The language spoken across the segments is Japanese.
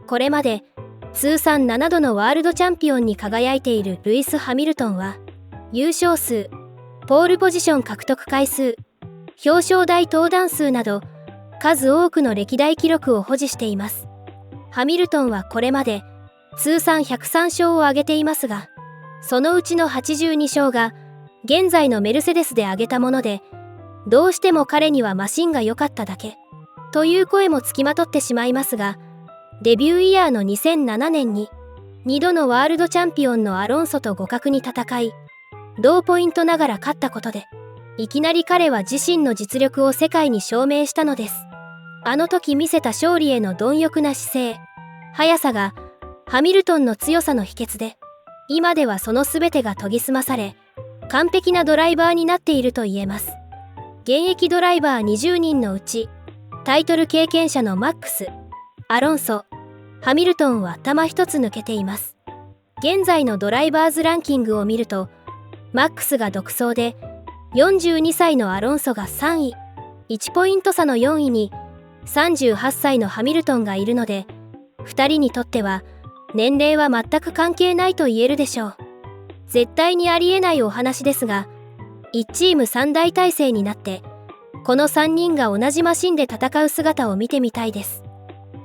これまで通算7度のワールドチャンピオンに輝いているルイス・ハミルトンは、優勝数、ポールポジション獲得回数、表彰台登壇数など数多くの歴代記録を保持しています。ハミルトンはこれまで通算103勝を挙げていますが、そのうちの82勝が現在のメルセデスで挙げたもので、どうしても彼にはマシンが良かっただけという声もつきまとってしまいますが、デビューイヤーの2007年に2度のワールドチャンピオンのアロンソと互角に戦い、同ポイントながら勝ったことで、いきなり彼は自身の実力を世界に証明したのです。あの時見せた勝利への貪欲な姿勢、速さがハミルトンの強さの秘訣で、今ではその全てが研ぎ澄まされ、完璧なドライバーになっていると言えます。現役ドライバー20人のうち、タイトル経験者のマックス、アロンソ、ハミルトンは玉一つ抜けています。現在のドライバーズランキングを見ると、マックスが独走で、42歳のアロンソが3位、1ポイント差の4位に38歳のハミルトンがいるので、2人にとっては年齢は全く関係ないと言えるでしょう。絶対にありえないお話ですが、1チーム3大体制になって、この3人が同じマシンで戦う姿を見てみたいです。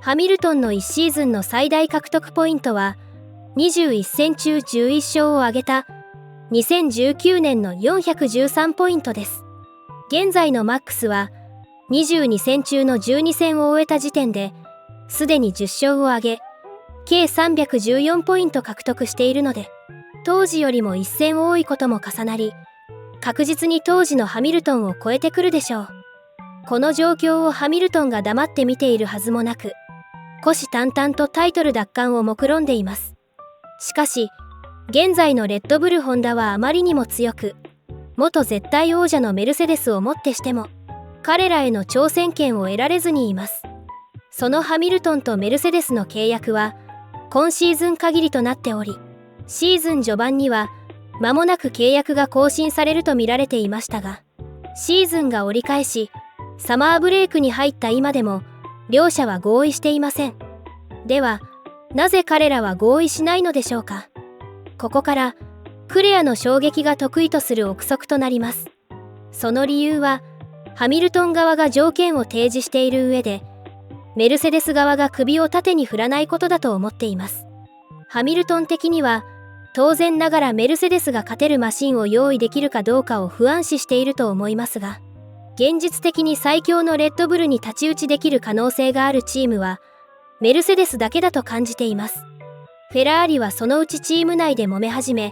ハミルトンの1シーズンの最大獲得ポイントは、21戦中11勝を挙げた2019年の413ポイントです。現在のマックスは22戦中の12戦を終えた時点で、すでに10勝を挙げ、計314ポイント獲得しているので、当時よりも1戦多いことも重なり、確実に当時のハミルトンを超えてくるでしょう。この状況をハミルトンが黙って見ているはずもなく、虎視眈々とタイトル奪還を目論んでいます。しかし、現在のレッドブルホンダはあまりにも強く、元絶対王者のメルセデスをもってしても、彼らへの挑戦権を得られずにいます。そのハミルトンとメルセデスの契約は、今シーズン限りとなっており、シーズン序盤には、間もなく契約が更新されると見られていましたが、シーズンが折り返し、サマーブレイクに入った今でも、両者は合意していません。では、なぜ彼らは合意しないのでしょうか。ここから、クレアの衝撃が得意とする憶測となります。その理由は、ハミルトン側が条件を提示している上で、メルセデス側が首を縦に振らないことだと思っています。ハミルトン的には、当然ながらメルセデスが勝てるマシンを用意できるかどうかを不安視していると思いますが、現実的に最強のレッドブルに太刀打ちできる可能性があるチームは、メルセデスだけだと感じています。フェラーリはそのうちチーム内で揉め始め、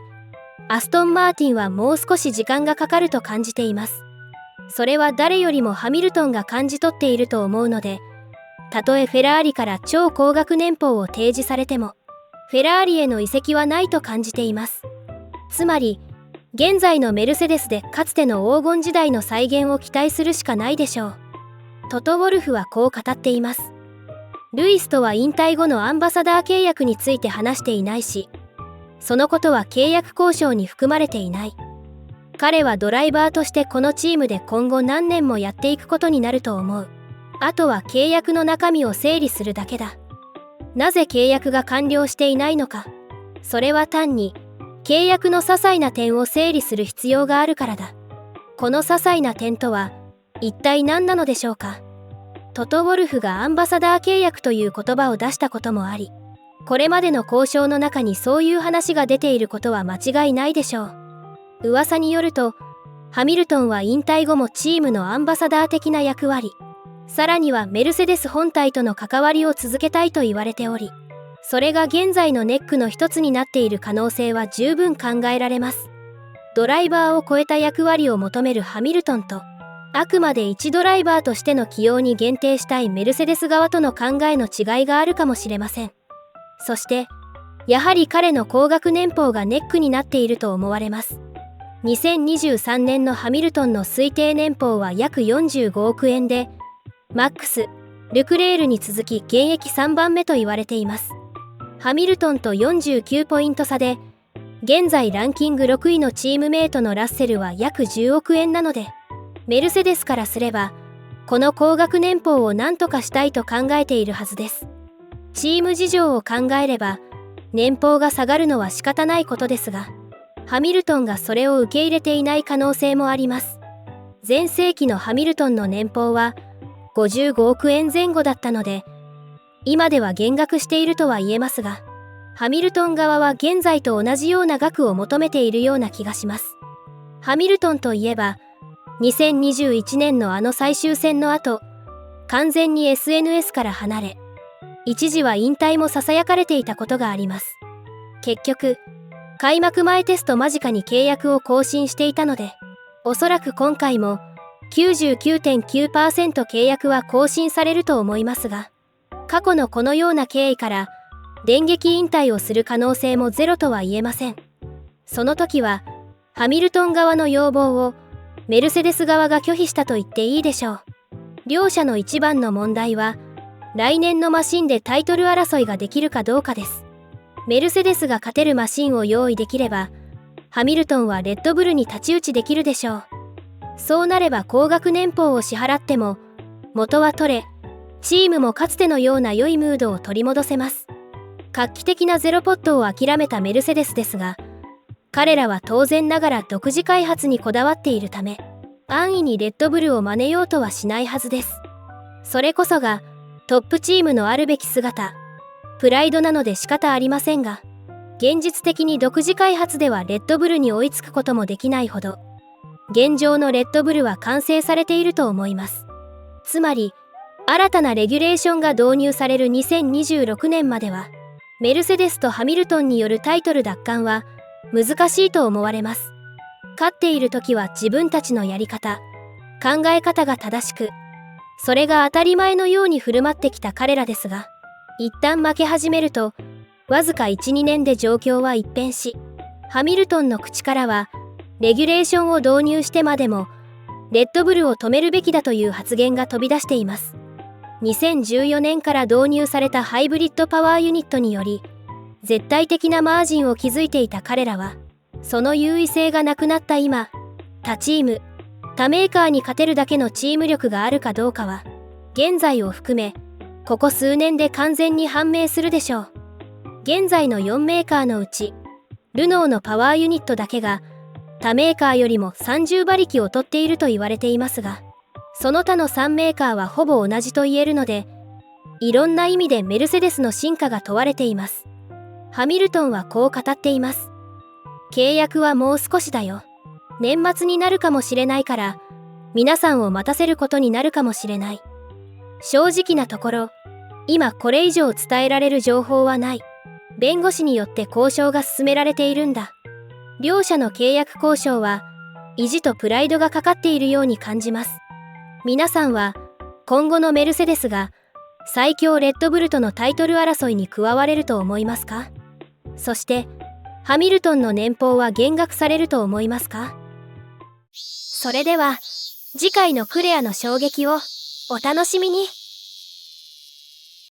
アストン・マーティンはもう少し時間がかかると感じています。それは誰よりもハミルトンが感じ取っていると思うので、たとえフェラーリから超高額年俸を提示されても、フェラーリへの移籍はないと感じています。つまり、現在のメルセデスでかつての黄金時代の再現を期待するしかないでしょう。トト・ウォルフはこう語っています。ルイスとは引退後のアンバサダー契約について話していないし、そのことは契約交渉に含まれていない。彼はドライバーとしてこのチームで今後何年もやっていくことになると思う。あとは契約の中身を整理するだけだ。なぜ契約が完了していないのか。それは単に契約の些細な点を整理する必要があるからだ。この些細な点とは一体何なのでしょうか。トト・ウォルフがアンバサダー契約という言葉を出したこともあり、これまでの交渉の中にそういう話が出ていることは間違いないでしょう。噂によると、ハミルトンは引退後もチームのアンバサダー的な役割、さらにはメルセデス本体との関わりを続けたいと言われており、それが現在のネックの一つになっている可能性は十分考えられます。ドライバーを超えた役割を求めるハミルトンと、あくまで一ドライバーとしての起用に限定したいメルセデス側との考えの違いがあるかもしれません。そして、やはり彼の高額年俸がネックになっていると思われます。2023年のハミルトンの推定年俸は約45億円で、マックス、ルクレールに続き現役3番目と言われています。ハミルトンと49ポイント差で、現在ランキング6位のチームメイトのラッセルは約10億円なので、メルセデスからすれば、この高額年俸を何とかしたいと考えているはずです。チーム事情を考えれば年俸が下がるのは仕方ないことですが、ハミルトンがそれを受け入れていない可能性もあります。全盛期のハミルトンの年俸は55億円前後だったので、今では減額しているとは言えますが、ハミルトン側は現在と同じような額を求めているような気がします。ハミルトンといえば、2021年のあの最終戦の後、完全に SNS から離れ、一時は引退もささやかれていたことがあります。結局、開幕前テスト間近に契約を更新していたので、おそらく今回も 99.9% 契約は更新されると思いますが、過去のこのような経緯から電撃引退をする可能性もゼロとは言えません。その時はハミルトン側の要望をメルセデス側が拒否したと言っていいでしょう。両者の一番の問題は来年のマシンでタイトル争いができるかどうかです。メルセデスが勝てるマシンを用意できれば、ハミルトンはレッドブルに太刀打ちできるでしょう。そうなれば高額年俸を支払っても元は取れ、チームもかつてのような良いムードを取り戻せます。画期的なゼロポットを諦めたメルセデスですが、彼らは当然ながら独自開発にこだわっているため、安易にレッドブルを真似ようとはしないはずです。それこそがトップチームのあるべき姿、プライドなので仕方ありませんが、現実的に独自開発ではレッドブルに追いつくこともできないほど、現状のレッドブルは完成されていると思います。つまり、新たなレギュレーションが導入される2026年までは、メルセデスとハミルトンによるタイトル奪還は難しいと思われます。勝っている時は自分たちのやり方、考え方が正しく、それが当たり前のように振る舞ってきた彼らですが、一旦負け始めると、わずか 1,2 年で状況は一変し、ハミルトンの口からは、レギュレーションを導入してまでも、レッドブルを止めるべきだという発言が飛び出しています。2014年から導入されたハイブリッドパワーユニットにより、絶対的なマージンを築いていた彼らは、その優位性がなくなった今、他チーム、他メーカーに勝てるだけのチーム力があるかどうかは、現在を含め、ここ数年で完全に判明するでしょう。現在の4メーカーのうち、ルノーのパワーユニットだけが、他メーカーよりも30馬力を取っていると言われていますが、その他の3メーカーはほぼ同じと言えるので、いろんな意味でメルセデスの進化が問われています。ハミルトンはこう語っています。契約はもう少しだよ。年末になるかもしれないから、皆さんを待たせることになるかもしれない。正直なところ、今これ以上伝えられる情報はない。弁護士によって交渉が進められているんだ。両者の契約交渉は、意地とプライドがかかっているように感じます。皆さんは、今後のメルセデスが、最強レッドブルとのタイトル争いに加われると思いますか？そして、ハミルトンの年俸は減額されると思いますか？それでは、次回のクレアの衝撃をお楽しみに。